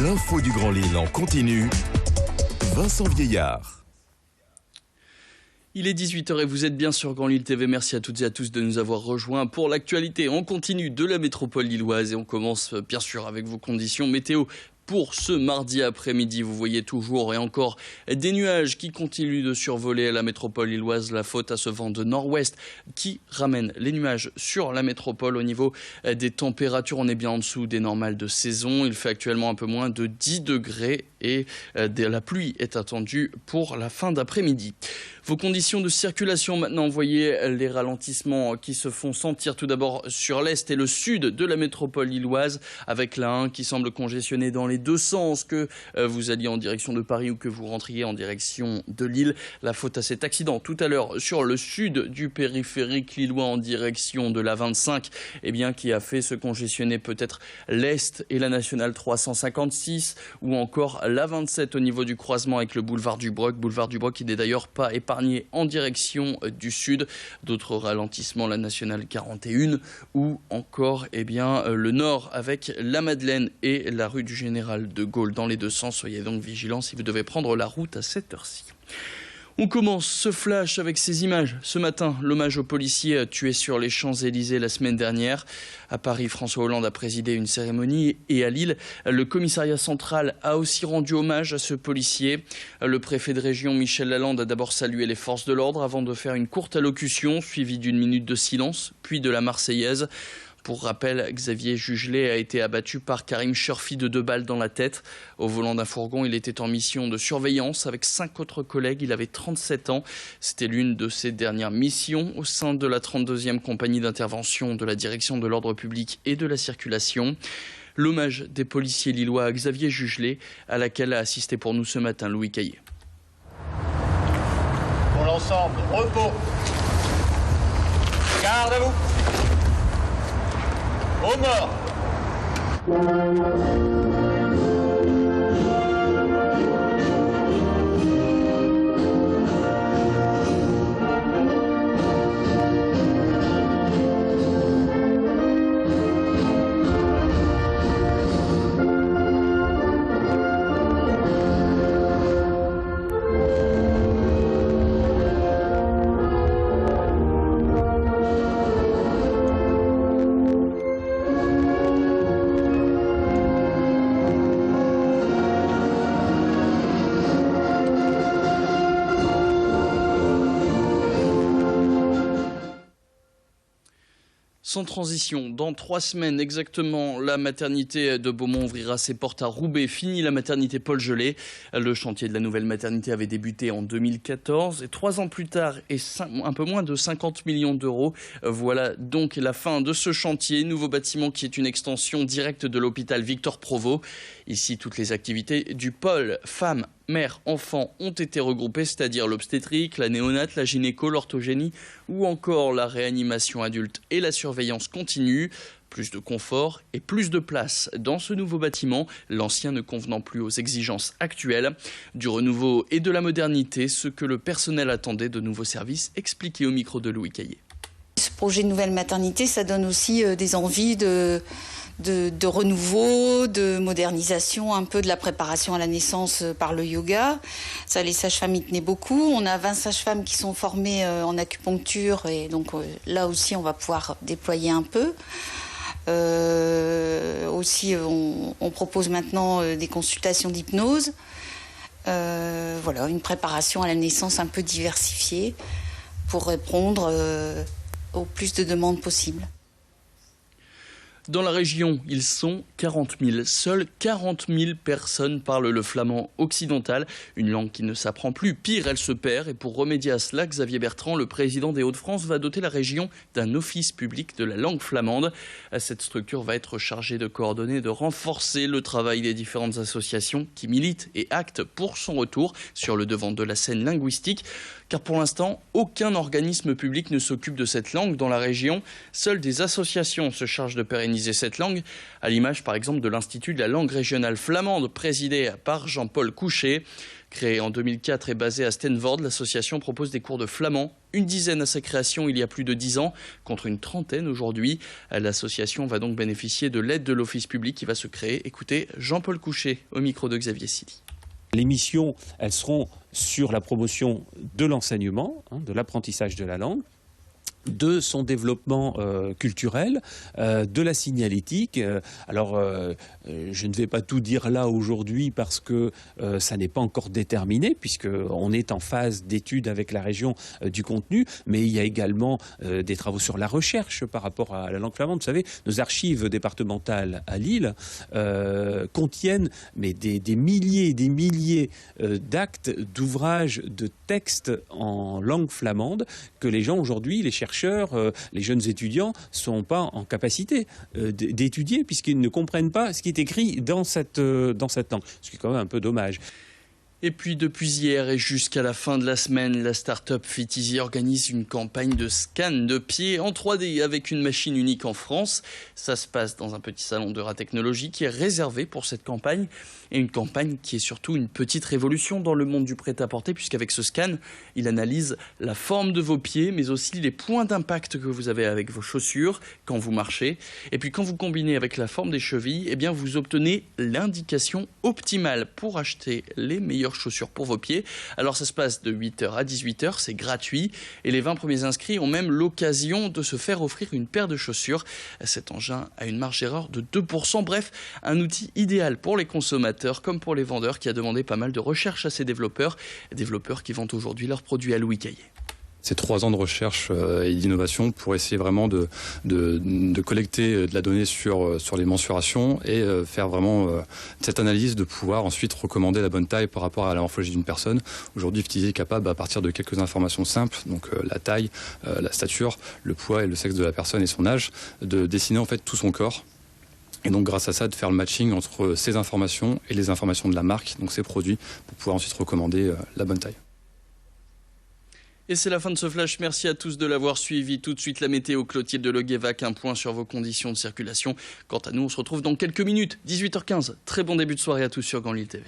L'info du Grand Lille en continu. Vincent Vieillard. Il est 18h et vous êtes bien sur Grand Lille TV. Merci à toutes et à tous de nous avoir rejoints pour l'actualité en continu de la métropole lilloise. Et on commence bien sûr avec vos conditions météo. Pour ce mardi après-midi, vous voyez toujours et encore des nuages qui continuent de survoler la métropole lilloise. La faute à ce vent de nord-ouest qui ramène les nuages sur la métropole. Au niveau des températures, on est bien en dessous des normales de saison. Il fait actuellement un peu moins de 10 degrés et la pluie est attendue pour la fin d'après-midi. Vos conditions de circulation maintenant, vous voyez les ralentissements qui se font sentir tout d'abord sur l'est et le sud de la métropole lilloise avec la 1 qui semble congestionnée dans les deux sens, que vous alliez en direction de Paris ou que vous rentriez en direction de Lille. La faute à cet accident tout à l'heure sur le sud du périphérique lillois en direction de la 25 qui a fait se congestionner peut-être l'est et la nationale 356 ou encore la 27 au niveau du croisement avec le boulevard du Broc qui n'est d'ailleurs pas épargné en direction du sud. D'autres ralentissements, la nationale 41 ou encore le nord avec la Madeleine et la rue du Général de Gaulle dans les deux sens. Soyez donc vigilants si vous devez prendre la route à cette heure-ci. On commence ce flash avec ces images. Ce matin, l'hommage aux policiers tués sur les Champs-Élysées la semaine dernière. À Paris, François Hollande a présidé une cérémonie et à Lille, le commissariat central a aussi rendu hommage à ce policier. Le préfet de région, Michel Lalande, a d'abord salué les forces de l'ordre avant de faire une courte allocution suivie d'une minute de silence, puis de la Marseillaise. Pour rappel, Xavier Jugelé a été abattu par Karim Cherfi de 2 balles dans la tête. Au volant d'un fourgon, il était en mission de surveillance avec 5 autres collègues. Il avait 37 ans. C'était l'une de ses dernières missions au sein de la 32e compagnie d'intervention de la direction de l'ordre public et de la circulation. L'hommage des policiers lillois à Xavier Jugelé, à laquelle a assisté pour nous ce matin Louis Caillé. Pour l'ensemble, repos. Garde à vous. Aux morts. Sans transition, dans 3 semaines exactement, la maternité de Beaumont ouvrira ses portes à Roubaix. Fini la maternité Paul Gelé. Le chantier de la nouvelle maternité avait débuté en 2014 et 3 ans plus tard et un peu moins de 50 millions d'euros. Voilà donc la fin de ce chantier. Nouveau bâtiment qui est une extension directe de l'hôpital Victor Provost. Ici, toutes les activités du pôle femmes, mères, enfants ont été regroupées, c'est-à-dire l'obstétrique, la néonate, la gynéco, l'orthogénie ou encore la réanimation adulte et la surveillance continue. Plus de confort et plus de place dans ce nouveau bâtiment, l'ancien ne convenant plus aux exigences actuelles. Du renouveau et de la modernité, ce que le personnel attendait de nouveaux services, expliqué au micro de Louis Caillé. Ce projet de nouvelle maternité, ça donne aussi des envies de renouveau, de modernisation, un peu de la préparation à la naissance par le yoga. Ça, les sages-femmes y tenaient beaucoup. On a 20 sages-femmes qui sont formées en acupuncture et donc là aussi on va pouvoir déployer un peu. Aussi on propose maintenant des consultations d'hypnose. Voilà, une préparation à la naissance un peu diversifiée pour répondre au plus de demandes possibles. Dans la région, ils sont 40 000. Seules 40 000 personnes parlent le flamand occidental, une langue qui ne s'apprend plus. Pire, elle se perd. Et pour remédier à cela, Xavier Bertrand, le président des Hauts-de-France, va doter la région d'un office public de la langue flamande. Cette structure va être chargée de coordonner, de renforcer le travail des différentes associations qui militent et actent pour son retour sur le devant de la scène linguistique. Car pour l'instant, aucun organisme public ne s'occupe de cette langue dans la région. Seules des associations se chargent de pérenniser cette langue, à l'image par exemple de l'Institut de la langue régionale flamande, présidé par Jean-Paul Couchet. Créée en 2004 et basée à Stanford, l'association propose des cours de flamand. Une dizaine à sa création il y a plus de 10 ans, contre une trentaine aujourd'hui. L'association va donc bénéficier de l'aide de l'Office public qui va se créer. Écoutez Jean-Paul Couchet au micro de Xavier Silly. Les missions, elles seront sur la promotion de l'enseignement, de l'apprentissage de la langue, de son développement culturel, de la signalétique. Je ne vais pas tout dire là aujourd'hui parce que ça n'est pas encore déterminé, puisqu'on est en phase d'étude avec la région du contenu, mais il y a également des travaux sur la recherche par rapport à la langue flamande. Vous savez, nos archives départementales à Lille contiennent des milliers et des milliers d'actes, d'ouvrages, de textes en langue flamande que les gens aujourd'hui, les chercheurs, les jeunes étudiants ne sont pas en capacité d'étudier puisqu'ils ne comprennent pas ce qui est écrit dans cette langue, ce qui est quand même un peu dommage. Et puis depuis hier et jusqu'à la fin de la semaine, la start-up Fitizy organise une campagne de scan de pieds en 3D avec une machine unique en France. Ça se passe dans un petit salon de Ratechnologie qui est réservé pour cette campagne. Et une campagne qui est surtout une petite révolution dans le monde du prêt-à-porter, puisqu'avec ce scan, il analyse la forme de vos pieds, mais aussi les points d'impact que vous avez avec vos chaussures quand vous marchez. Et puis quand vous combinez avec la forme des chevilles, eh bien vous obtenez l'indication optimale pour acheter les meilleures chaussures pour vos pieds. Alors ça se passe de 8h à 18h, c'est gratuit. Et les 20 premiers inscrits ont même l'occasion de se faire offrir une paire de chaussures. Cet engin a une marge d'erreur de 2%. Bref, un outil idéal pour les consommateurs comme pour les vendeurs, qui a demandé pas mal de recherche à ces développeurs qui vendent aujourd'hui leurs produits à Louis Caillé. C'est 3 ans de recherche et d'innovation pour essayer vraiment de collecter de la donnée sur les mensurations et faire vraiment cette analyse, de pouvoir ensuite recommander la bonne taille par rapport à la morphologie d'une personne. Aujourd'hui, Fitizy est capable, à partir de quelques informations simples, donc la taille, la stature, le poids et le sexe de la personne et son âge, de dessiner en fait tout son corps. Et donc grâce à ça, de faire le matching entre ces informations et les informations de la marque, donc ces produits, pour pouvoir ensuite recommander la bonne taille. Et c'est la fin de ce flash. Merci à tous de l'avoir suivi. Tout de suite, la météo. Clotilde de Leguévac, un point sur vos conditions de circulation. Quant à nous, on se retrouve dans quelques minutes, 18h15. Très bon début de soirée à tous sur Grand Lille TV.